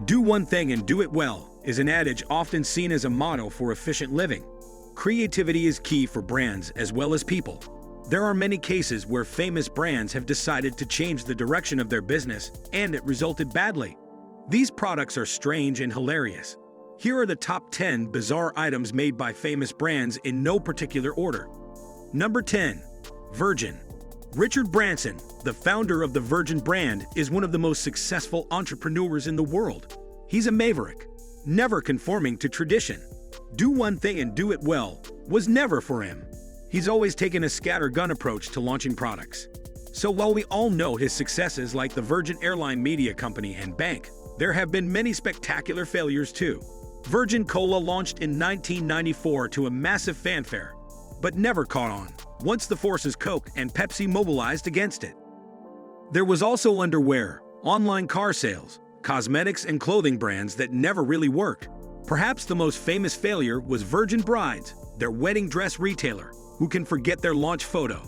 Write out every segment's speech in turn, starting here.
Do one thing and do it well is an adage often seen as a motto for efficient living. Creativity is key for brands as well as people. There are many cases where famous brands have decided to change the direction of their business, and it resulted badly. These products are strange and hilarious. Here are the top 10 bizarre items made by famous brands in no particular order. Number 10. Virgin. Richard Branson, the founder of the Virgin brand, is one of the most successful entrepreneurs in the world. He's a maverick, never conforming to tradition. Do one thing and do it well was never for him. He's always taken a scattergun approach to launching products. So while we all know his successes like the Virgin Airline Media Company and Bank, there have been many spectacular failures too. Virgin Cola launched in 1994 to a massive fanfare, but never caught on, once the forces Coke and Pepsi mobilized against it. There was also underwear, online car sales, cosmetics and clothing brands that never really worked. Perhaps the most famous failure was Virgin Brides, their wedding dress retailer. Who can forget their launch photo?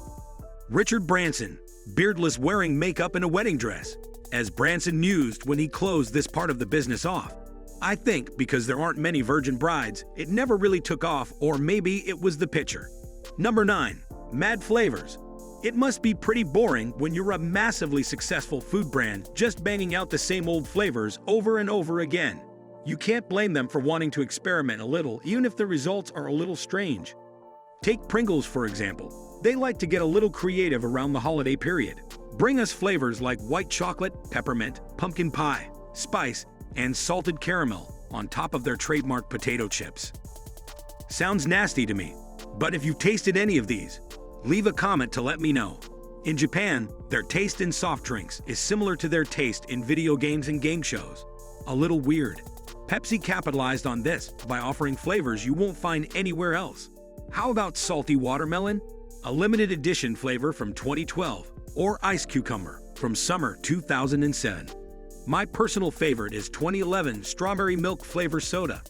Richard Branson, beardless wearing makeup and a wedding dress, as Branson mused when he closed this part of the business off. I think because there aren't many Virgin Brides, it never really took off, or maybe it was the picture. Number 9. Mad Flavours. It must be pretty boring when you're a massively successful food brand just banging out the same old flavors over and over again. You can't blame them for wanting to experiment a little, even if the results are a little strange. Take Pringles, for example. They like to get a little creative around the holiday period. Bring us flavors like white chocolate, peppermint, pumpkin pie, spice, and salted caramel on top of their trademark potato chips. Sounds nasty to me, but if you've tasted any of these, leave a comment to let me know. In Japan, their taste in soft drinks is similar to their taste in video games and game shows. A little weird. Pepsi capitalized on this by offering flavors you won't find anywhere else. How about salty watermelon, a limited edition flavor from 2012, or ice cucumber from summer 2007? My personal favorite is 2011 strawberry milk flavor soda.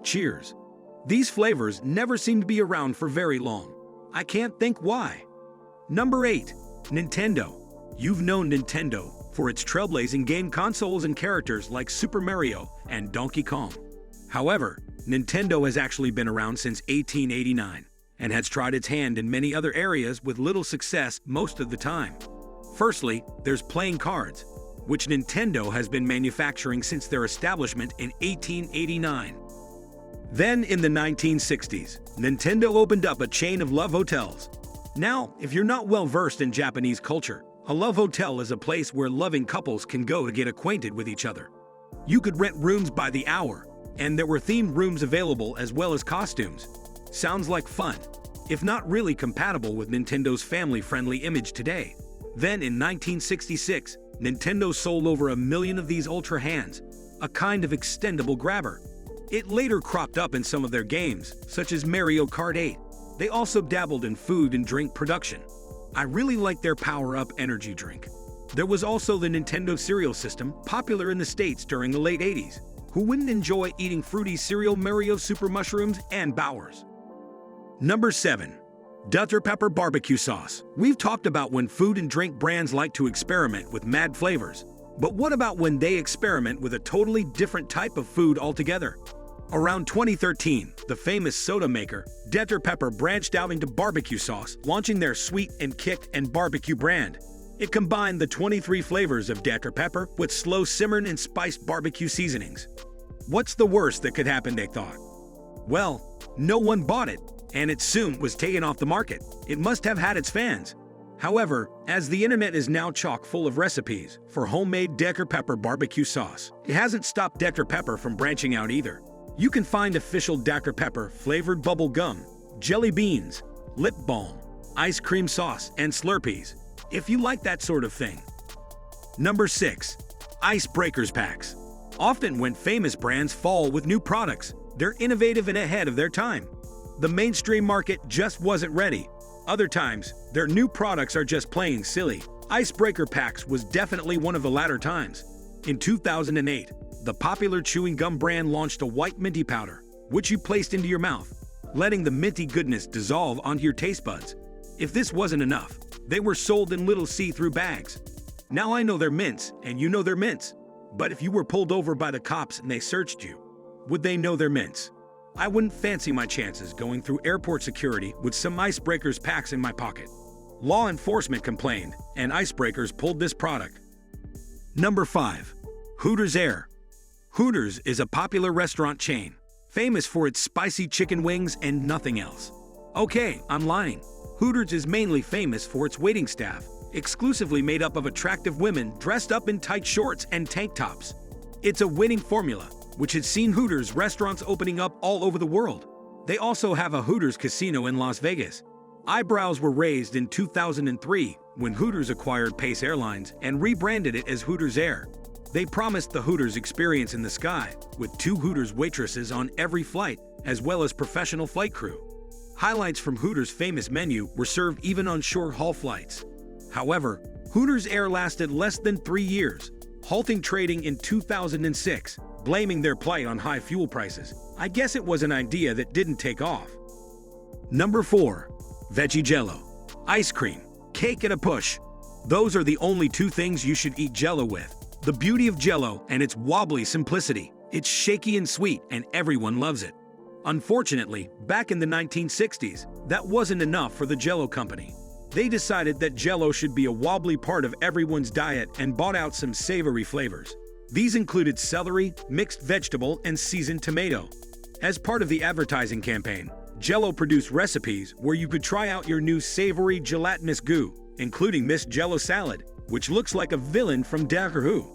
Cheers. These flavors never seem to be around for very long. I can't think why. Number 8. Nintendo. You've known Nintendo for its trailblazing game consoles and characters like Super Mario and Donkey Kong. However, Nintendo has actually been around since 1889 and has tried its hand in many other areas with little success most of the time. Firstly, there's playing cards, which Nintendo has been manufacturing since their establishment in 1889. Then in the 1960s, Nintendo opened up a chain of love hotels. Now, if you're not well versed in Japanese culture, a love hotel is a place where loving couples can go to get acquainted with each other. You could rent rooms by the hour, and there were themed rooms available as well as costumes. Sounds like fun, if not really compatible with Nintendo's family-friendly image today. Then in 1966, Nintendo sold over 1 million of these Ultra Hands, a kind of extendable grabber. It later cropped up in some of their games, such as Mario Kart 8. They also dabbled in food and drink production. I really like their Power Up energy drink. There was also the Nintendo cereal system, popular in the States during the late 80s. Who wouldn't enjoy eating fruity cereal Mario Super Mushrooms and Bowers? Number 7. Dr. Pepper Barbecue Sauce. We've talked about when food and drink brands like to experiment with mad flavors. But what about when they experiment with a totally different type of food altogether? Around 2013, the famous soda maker, Dr. Pepper, branched out into barbecue sauce, launching their Sweet and Kick and Barbecue brand. It combined the 23 flavors of Dr. Pepper with slow simmered and spiced barbecue seasonings. What's the worst that could happen, they thought? Well, no one bought it, and it soon was taken off the market. It must have had its fans. However, as the internet is now chock full of recipes for homemade Dr. Pepper barbecue sauce, it hasn't stopped Dr. Pepper from branching out either. You can find official Dr. Pepper flavored bubble gum, jelly beans, lip balm, ice cream sauce, and Slurpees, if you like that sort of thing. Number 6. Icebreakers packs. Often when famous brands fall with new products, they're innovative and ahead of their time. The mainstream market just wasn't ready. Other times, their new products are just plain silly. Icebreaker packs was definitely one of the latter times. In 2008, the popular chewing gum brand launched a white minty powder, which you placed into your mouth, letting the minty goodness dissolve onto your taste buds. If this wasn't enough, they were sold in little see-through bags. Now I know they're mints, and you know they're mints. But if you were pulled over by the cops and they searched you, would they know their mints? I wouldn't fancy my chances going through airport security with some Icebreakers packs in my pocket. Law enforcement complained, and Icebreakers pulled this product. Number 5. Hooters Air. Hooters is a popular restaurant chain, famous for its spicy chicken wings and nothing else. Okay, I'm lying. Hooters is mainly famous for its waiting staff, exclusively made up of attractive women dressed up in tight shorts and tank tops. It's a winning formula, which has seen Hooters restaurants opening up all over the world. They also have a Hooters casino in Las Vegas. Eyebrows were raised in 2003 when Hooters acquired Pace Airlines and rebranded it as Hooters Air. They promised the Hooters experience in the sky, with 2 Hooters waitresses on every flight, as well as professional flight crew. Highlights from Hooters' famous menu were served even on short-haul flights. However, Hooters Air lasted less than 3 years, halting trading in 2006, blaming their plight on high fuel prices. I guess it was an idea that didn't take off. Number 4. Veggie Jello. Ice cream, cake at a push. Those are the only 2 things you should eat Jello with. The beauty of Jello and its wobbly simplicity. It's shaky and sweet, and everyone loves it. Unfortunately, back in the 1960s, that wasn't enough for the Jello company. They decided that Jello should be a wobbly part of everyone's diet and bought out some savory flavors. These included celery, mixed vegetable, and seasoned tomato. As part of the advertising campaign, Jello produced recipes where you could try out your new savory gelatinous goo, including Miss Jello salad, which looks like a villain from Doctor Who.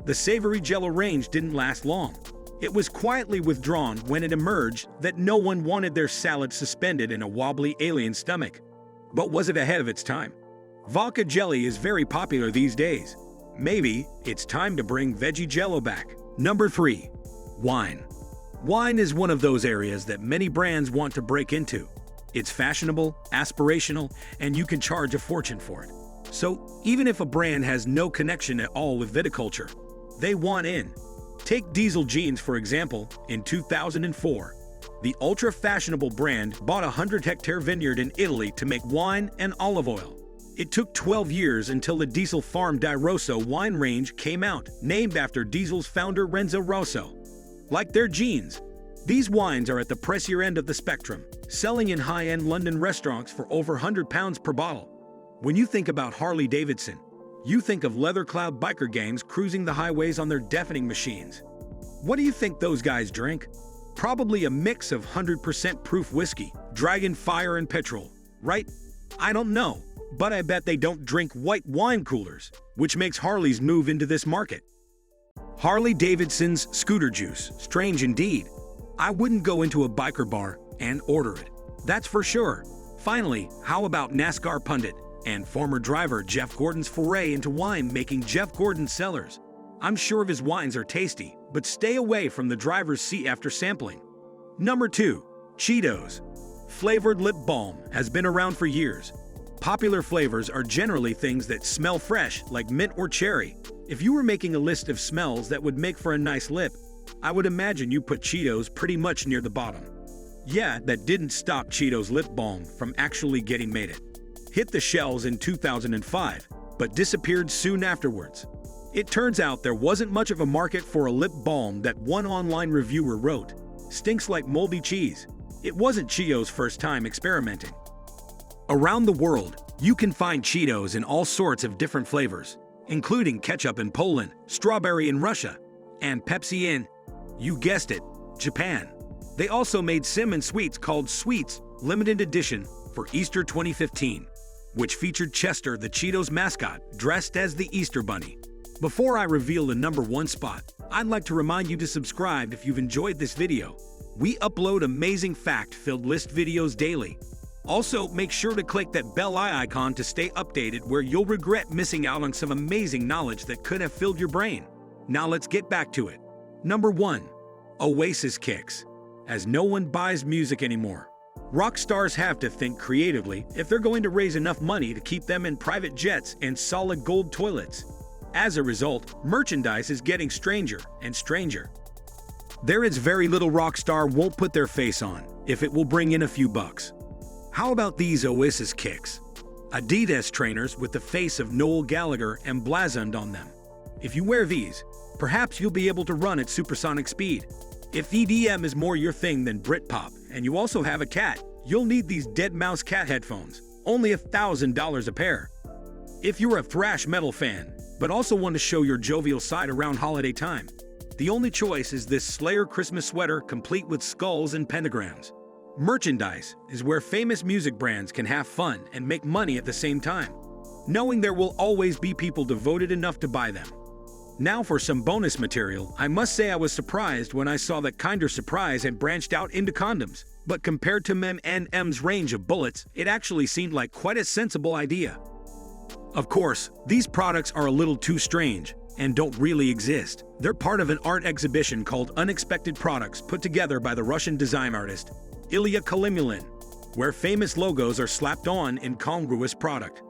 The savory Jello range didn't last long. It was quietly withdrawn when it emerged that no one wanted their salad suspended in a wobbly alien stomach. But was it ahead of its time? Vodka jelly is very popular these days. Maybe it's time to bring Veggie Jello back. Number 3. Wine. Wine is one of those areas that many brands want to break into. It's fashionable, aspirational, and you can charge a fortune for it. So, even if a brand has no connection at all with viticulture, they want in. Take Diesel Jeans, for example. In 2004, the ultra-fashionable brand bought a 100-hectare vineyard in Italy to make wine and olive oil. It took 12 years until the Diesel Farm di Rosso wine range came out, named after Diesel's founder Renzo Rosso. Like their jeans, these wines are at the pricier end of the spectrum, selling in high-end London restaurants for over £100 per bottle. When you think about Harley-Davidson, you think of leather-clad biker gangs cruising the highways on their deafening machines. What do you think those guys drink? Probably a mix of 100% proof whiskey, dragon fire, and petrol, right? I don't know, but I bet they don't drink white wine coolers, which makes Harley's move into this market. Harley-Davidson's scooter juice, strange indeed. I wouldn't go into a biker bar and order it, that's for sure. Finally, how about NASCAR pundit and former driver Jeff Gordon's foray into wine-making? Jeff Gordon Cellars. I'm sure of his wines are tasty, but stay away from the driver's seat after sampling. Number 2. Cheetos. Flavored lip balm has been around for years. Popular flavors are generally things that smell fresh, like mint or cherry. If you were making a list of smells that would make for a nice lip, I would imagine you put Cheetos pretty much near the bottom. Yeah, that didn't stop Cheetos lip balm from actually getting made. It hit the shelves in 2005, but disappeared soon afterwards. It turns out there wasn't much of a market for a lip balm that one online reviewer wrote, "Stinks like moldy cheese." It wasn't Cheetos' first time experimenting. Around the world, you can find Cheetos in all sorts of different flavors, including ketchup in Poland, strawberry in Russia, and Pepsi in, you guessed it, Japan. They also made cinnamon sweets called Sweets Limited Edition for Easter 2015, which featured Chester, the Cheetos mascot, dressed as the Easter Bunny. Before I reveal the number 1 spot, I'd like to remind you to subscribe if you've enjoyed this video. We upload amazing fact-filled list videos daily. Also, make sure to click that bell icon to stay updated, where you'll regret missing out on some amazing knowledge that could have filled your brain. Now let's get back to it. Number 1. Oasis Kicks. As no one buys music anymore, rock stars have to think creatively if they're going to raise enough money to keep them in private jets and solid gold toilets. As a result, merchandise is getting stranger and stranger. There is very little rock star won't put their face on if it will bring in a few bucks. How about these Oasis Kicks? Adidas trainers with the face of Noel Gallagher emblazoned on them. If you wear these, Perhaps you'll be able to run at supersonic speed. If EDM is more your thing than Britpop, and you also have a cat, you'll need these Dead Mouse cat headphones, only $1,000 a pair. If you're a thrash metal fan, but also want to show your jovial side around holiday time, the only choice is this Slayer Christmas sweater complete with skulls and pentagrams. Merchandise is where famous music brands can have fun and make money at the same time, knowing there will always be people devoted enough to buy them. Now for some bonus material, I must say I was surprised when I saw that Kinder Surprise had branched out into condoms, but compared to M&M's range of bullets, it actually seemed like quite a sensible idea. Of course, these products are a little too strange and don't really exist. They're part of an art exhibition called Unexpected Products put together by the Russian design artist Ilya Kalimulin, where famous logos are slapped on incongruous product.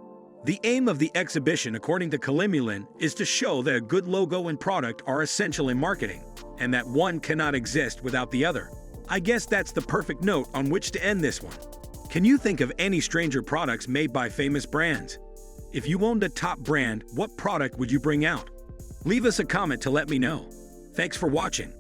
The aim of the exhibition, according to Kalimulin, is to show that a good logo and product are essential in marketing, and that one cannot exist without the other. I guess that's the perfect note on which to end this one. Can you think of any stranger products made by famous brands? If you owned a top brand, what product would you bring out? Leave us a comment to let me know. Thanks for watching.